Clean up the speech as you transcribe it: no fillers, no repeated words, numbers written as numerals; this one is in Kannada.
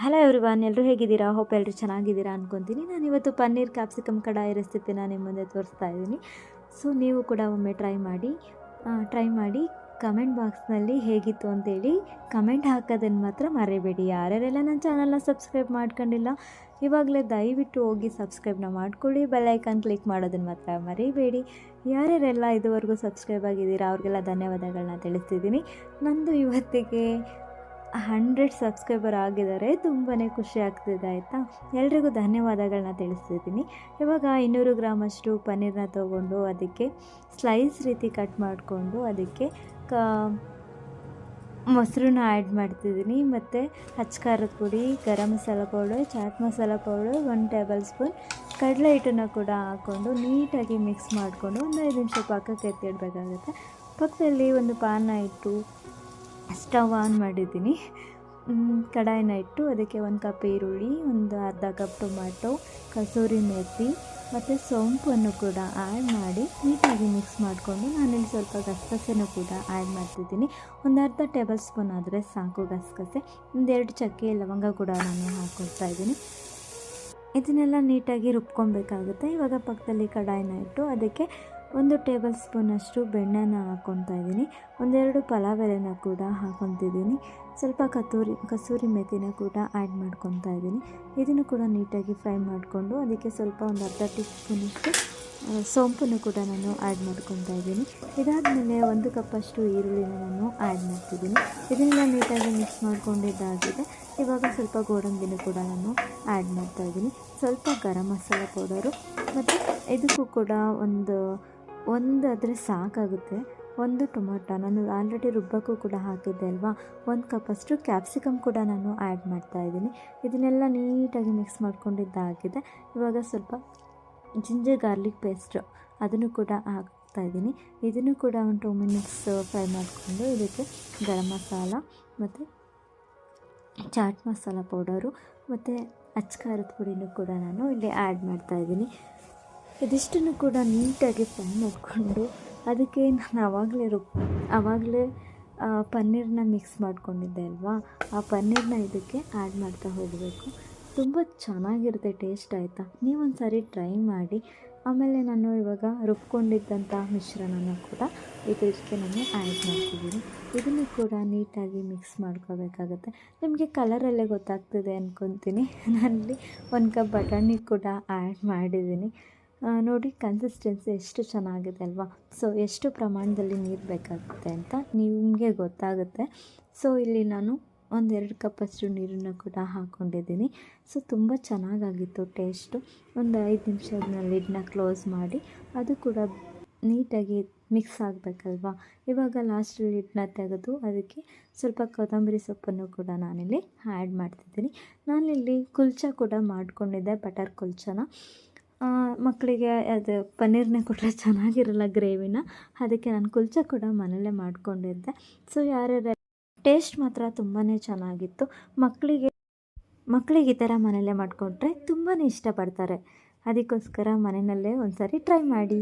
ಹಲೋ ಎವ್ರಿವನ್, ಎಲ್ಲರೂ ಹೇಗಿದ್ದೀರಾ? ಹೋಪ್ ಎಲ್ಲರೂ ಚೆನ್ನಾಗಿದ್ದೀರಾ ಅಂದ್ಕೊತೀನಿ. ನಾನಿವತ್ತು ಪನ್ನೀರ್ ಕ್ಯಾಪ್ಸಿಕಮ್ ಕಡಾಯಿ ರೆಸಿಪಿನ ನಿಮ್ಮ ಮುಂದೆ ತೋರಿಸ್ತಾ ಇದ್ದೀನಿ. ಸೊ ನೀವು ಕೂಡ ಒಮ್ಮೆ ಟ್ರೈ ಮಾಡಿ ಕಮೆಂಟ್ ಬಾಕ್ಸ್ನಲ್ಲಿ ಹೇಗಿತ್ತು ಅಂತೇಳಿ ಕಮೆಂಟ್ ಹಾಕೋದನ್ನು ಮಾತ್ರ ಮರಿಬೇಡಿ. ಯಾರ್ಯಾರೆಲ್ಲ ನನ್ನ ಚಾನಲ್ನ ಸಬ್ಸ್ಕ್ರೈಬ್ ಮಾಡ್ಕೊಂಡಿಲ್ಲ ಇವಾಗಲೇ ದಯವಿಟ್ಟು ಹೋಗಿ ಸಬ್ಸ್ಕ್ರೈಬ್ನ ಮಾಡ್ಕೊಳ್ಳಿ. ಬೆಲ್ಲೈಕನ್ ಕ್ಲಿಕ್ ಮಾಡೋದನ್ನು ಮಾತ್ರ ಮರಿಬೇಡಿ. ಯಾರ್ಯಾರೆಲ್ಲ ಇದುವರೆಗೂ ಸಬ್ಸ್ಕ್ರೈಬ್ ಆಗಿದ್ದೀರಾ ಅವ್ರಿಗೆಲ್ಲ ಧನ್ಯವಾದಗಳನ್ನ ತಿಳಿಸ್ತಿದ್ದೀನಿ. ನಂದು ಇವತ್ತಿಗೆ 100 ಸಬ್ಸ್ಕ್ರೈಬರ್ ಆಗಿದ್ದಾರೆ. ತುಂಬಾ ಖುಷಿ ಆಗ್ತಿದೆ ಆಯಿತಾ. ಎಲ್ರಿಗೂ ಧನ್ಯವಾದಗಳನ್ನ ತಿಳಿಸ್ತಿದ್ದೀನಿ. ಇವಾಗ 200 ಗ್ರಾಮಷ್ಟು ಪನ್ನೀರನ್ನ ತೊಗೊಂಡು ಅದಕ್ಕೆ ಸ್ಲೈಸ್ ರೀತಿ ಕಟ್ ಮಾಡಿಕೊಂಡು ಅದಕ್ಕೆ ಮೊಸರನ್ನ ಆ್ಯಡ್ ಮಾಡ್ತಿದ್ದೀನಿ. ಮತ್ತು ಖಾರದ ಪುಡಿ, garam masala powder, chaat masala powder, 1 tablespoon ಕಡಲೆ ಹಿಟ್ಟನ್ನು ಕೂಡ ಹಾಕ್ಕೊಂಡು ನೀಟಾಗಿ ಮಿಕ್ಸ್ ಮಾಡಿಕೊಂಡು ಒಂದು 5 ನಿಮಿಷ ಪಕ್ಕಕ್ಕೆ ಎತ್ತಿಡಬೇಕಾಗುತ್ತೆ. ಪಕ್ಕದಲ್ಲಿ ಒಂದು ಪಾನ ಇಟ್ಟು ಸ್ಟವ್ ಆನ್ ಮಾಡಿದ್ದೀನಿ. ಕಡಾಯಿನ ಇಟ್ಟು ಅದಕ್ಕೆ 1 ಕಪ್ ಈರುಳ್ಳಿ, ಒಂದು ಅರ್ಧ ಕಪ್ ಟೊಮ್ಯಾಟೊ, ಕಸೂರಿ ಮೇಥಿ ಮತ್ತು ಸೋಂಪನ್ನು ಕೂಡ ಆ್ಯಡ್ ಮಾಡಿ ನೀಟಾಗಿ ಮಿಕ್ಸ್ ಮಾಡಿಕೊಂಡು ನಾನಿಲ್ಲಿ ಸ್ವಲ್ಪ ಗಸಗಸೆನೂ ಕೂಡ ಆ್ಯಡ್ ಮಾಡ್ತಿದ್ದೀನಿ. ಒಂದು ಅರ್ಧ ಟೇಬಲ್ ಸ್ಪೂನ್ ಆದರೆ ಸಾಕು ಗಸಗಸೆ. 2 ಚಕ್ಕೆ ಲವಂಗ ಕೂಡ ನಾನು ಹಾಕ್ಕೊಳ್ತಾ ಇದ್ದೀನಿ. ಇದನ್ನೆಲ್ಲ ನೀಟಾಗಿ ರುಬ್ಕೊಬೇಕಾಗುತ್ತೆ. ಇವಾಗ ಪಕ್ಕದಲ್ಲಿ ಕಡಾಯಿನ ಇಟ್ಟು ಅದಕ್ಕೆ 1 ಟೇಬಲ್ ಸ್ಪೂನಷ್ಟು ಬೆಣ್ಣೆನ ಹಾಕ್ಕೊತಾ ಇದ್ದೀನಿ. 1-2 ಪಲಾವ್ ಎಲೆನ ಕೂಡ ಹಾಕ್ಕೊತಿದ್ದೀನಿ. ಸ್ವಲ್ಪ ಕಸೂರಿ ಮೆಥಿನ ಕೂಡ ಆ್ಯಡ್ ಮಾಡ್ಕೊತಾ ಇದ್ದೀನಿ. ಇದನ್ನು ಕೂಡ ನೀಟಾಗಿ ಫ್ರೈ ಮಾಡಿಕೊಂಡು ಅದಕ್ಕೆ ಸ್ವಲ್ಪ ಒಂದು ಅರ್ಧ ಟೀ ಸ್ಪೂನಷ್ಟು ಸೋಂಪನ್ನು ಕೂಡ ನಾನು ಆ್ಯಡ್ ಮಾಡ್ಕೊತಾ ಇದ್ದೀನಿ. ಇದಾದಮೇಲೆ 1 ಕಪ್ಪಷ್ಟು ಈರುಳ್ಳಿನ ನಾನು ಆ್ಯಡ್ ಮಾಡ್ತಿದ್ದೀನಿ. ಇದನ್ನೆಲ್ಲ ನೀಟಾಗಿ ಮಿಕ್ಸ್ ಮಾಡ್ಕೊಂಡಿದ್ದಾಗಿದೆ. ಇವಾಗ ಸ್ವಲ್ಪ ಗೋಡಂಬಿನೂ ಕೂಡ ನಾನು ಆ್ಯಡ್ ಮಾಡ್ತಾಯಿದ್ದೀನಿ. ಸ್ವಲ್ಪ ಗರಂ ಮಸಾಲ ಪೌಡರು ಮತ್ತು ಇದಕ್ಕೂ ಕೂಡ ಒಂದಾದರೆ ಸಾಕಾಗುತ್ತೆ. 1 ಟೊಮೊಟೊ ನಾನು ಆಲ್ರೆಡಿ ರುಬ್ಬಕ್ಕೂ ಕೂಡ ಹಾಕಿದ್ದೆ ಅಲ್ವಾ, 1 ಕಪ್ಪಷ್ಟು ಕ್ಯಾಪ್ಸಿಕಮ್ ಕೂಡ ನಾನು ಆ್ಯಡ್ ಮಾಡ್ತಾಯಿದ್ದೀನಿ. ಇದನ್ನೆಲ್ಲ ನೀಟಾಗಿ ಮಿಕ್ಸ್ ಮಾಡ್ಕೊಂಡಿದ್ದಾಗಿದೆ. ಇವಾಗ ಸ್ವಲ್ಪ ಜಿಂಜರ್ ಗಾರ್ಲಿಕ್ ಪೇಸ್ಟು ಅದನ್ನು ಕೂಡ ಹಾಕ್ತಾಯಿದ್ದೀನಿ. ಇದನ್ನು ಕೂಡ ಒಂದು 2 ಮಿನಿಟ್ಸ್ ಫ್ರೈ ಮಾಡಿಕೊಂಡು ಇದಕ್ಕೆ ಗರಂ ಮಸಾಲ ಮತ್ತು ಚಾಟ್ ಮಸಾಲ ಪೌಡರು ಮತ್ತು ಖಾರದ ಪುಡಿನೂ ಕೂಡ ನಾನು ಇಲ್ಲಿ ಆ್ಯಡ್ ಮಾಡ್ತಾಯಿದ್ದೀನಿ. ಇದಿಷ್ಟನ್ನು ಕೂಡ ನೀಟಾಗಿ ಫ್ರೈ ಮಾಡಿಕೊಂಡು ಅದಕ್ಕೆ ನಾನು ಆವಾಗಲೇ ಪನ್ನೀರನ್ನ ಮಿಕ್ಸ್ ಮಾಡ್ಕೊಂಡಿದ್ದೆ ಅಲ್ವಾ, ಆ ಪನ್ನೀರನ್ನ ಇದಕ್ಕೆ ಆ್ಯಡ್ ಮಾಡ್ತಾ ಹೋಗಬೇಕು. ತುಂಬ ಚೆನ್ನಾಗಿರುತ್ತೆ ಟೇಸ್ಟ್ ಆಯಿತಾ. ನೀವೊಂದು ಸಾರಿ ಟ್ರೈ ಮಾಡಿ. ಆಮೇಲೆ ನಾನು ಇವಾಗ ರುಬ್ಕೊಂಡಿದ್ದಂಥ ಮಿಶ್ರಣನ ಕೂಡ ಇದಕ್ಕೆ ನಾನು ಆ್ಯಡ್ ಮಾಡ್ತಿದ್ದೀನಿ. ಇದನ್ನು ಕೂಡ ನೀಟಾಗಿ ಮಿಕ್ಸ್ ಮಾಡ್ಕೋಬೇಕಾಗತ್ತೆ. ನಿಮಗೆ ಕಲರಲ್ಲೇ ಗೊತ್ತಾಗ್ತಿದೆ ಅಂದ್ಕೊತೀನಿ. ನಾನಲ್ಲಿ 1 ಕಪ್ ಬಟಾಣಿ ಕೂಡ ಆ್ಯಡ್ ಮಾಡಿದ್ದೀನಿ. ನೋಡಿ ಕನ್ಸಿಸ್ಟೆನ್ಸಿ ಎಷ್ಟು ಚೆನ್ನಾಗಿದೆ ಅಲ್ವಾ. ಸೊ ಎಷ್ಟು ಪ್ರಮಾಣದಲ್ಲಿ ನೀರು ಬೇಕಾಗುತ್ತೆ ಅಂತ ನಿಮಗೆ ಗೊತ್ತಾಗುತ್ತೆ. ಸೊ ಇಲ್ಲಿ ನಾನು 1-2 ಕಪ್ಪಷ್ಟು ನೀರನ್ನು ಕೂಡ ಹಾಕ್ಕೊಂಡಿದ್ದೀನಿ. ಸೊ ತುಂಬ ಚೆನ್ನಾಗಾಗಿತ್ತು ಟೇಸ್ಟು. ಒಂದು 5 ನಿಮಿಷದ ಲಿಡ್ನ ಕ್ಲೋಸ್ ಮಾಡಿ ಅದು ಕೂಡ ನೀಟಾಗಿ ಮಿಕ್ಸ್ ಆಗಬೇಕಲ್ವಾ. ಇವಾಗ ಲಾಸ್ಟ್ ಲಿಡ್ನ ತೆಗೆದು ಅದಕ್ಕೆ ಸ್ವಲ್ಪ ಕೊತ್ತಂಬರಿ ಸೊಪ್ಪನ್ನು ಕೂಡ ನಾನಿಲ್ಲಿ ಆ್ಯಡ್ ಮಾಡ್ತಿದ್ದೀನಿ. ನಾನಿಲ್ಲಿ ಕುಲ್ಚಾ ಕೂಡ ಮಾಡ್ಕೊಂಡಿದ್ದೆ, ಬಟರ್ ಕುಲ್ಚಾನ. ಮಕ್ಕಳಿಗೆ ಅದು ಪನ್ನೀರನ್ನೇ ಕೊಟ್ಟರೆ ಚೆನ್ನಾಗಿರಲ್ಲ ಗ್ರೇವಿನ, ಅದಕ್ಕೆ ನಾನು ಕುಲ್ಚಾ ಕೂಡ ಮನೆಯಲ್ಲೇ ಮಾಡ್ಕೊಂಡಿದ್ದೆ. ಸೊ ಯಾರ್ಯಾರು ಟೇಸ್ಟ್ ಮಾತ್ರ ತುಂಬಾ ಚೆನ್ನಾಗಿತ್ತು. ಮಕ್ಕಳಿಗೆ ಈ ಥರ ಮನೆಯಲ್ಲೇ ಮಾಡಿಕೊಟ್ರೆ ತುಂಬಾ ಇಷ್ಟಪಡ್ತಾರೆ. ಅದಕ್ಕೋಸ್ಕರ ಮನೆಯಲ್ಲೇ ಒಂದು ಸಾರಿ ಟ್ರೈ ಮಾಡಿ.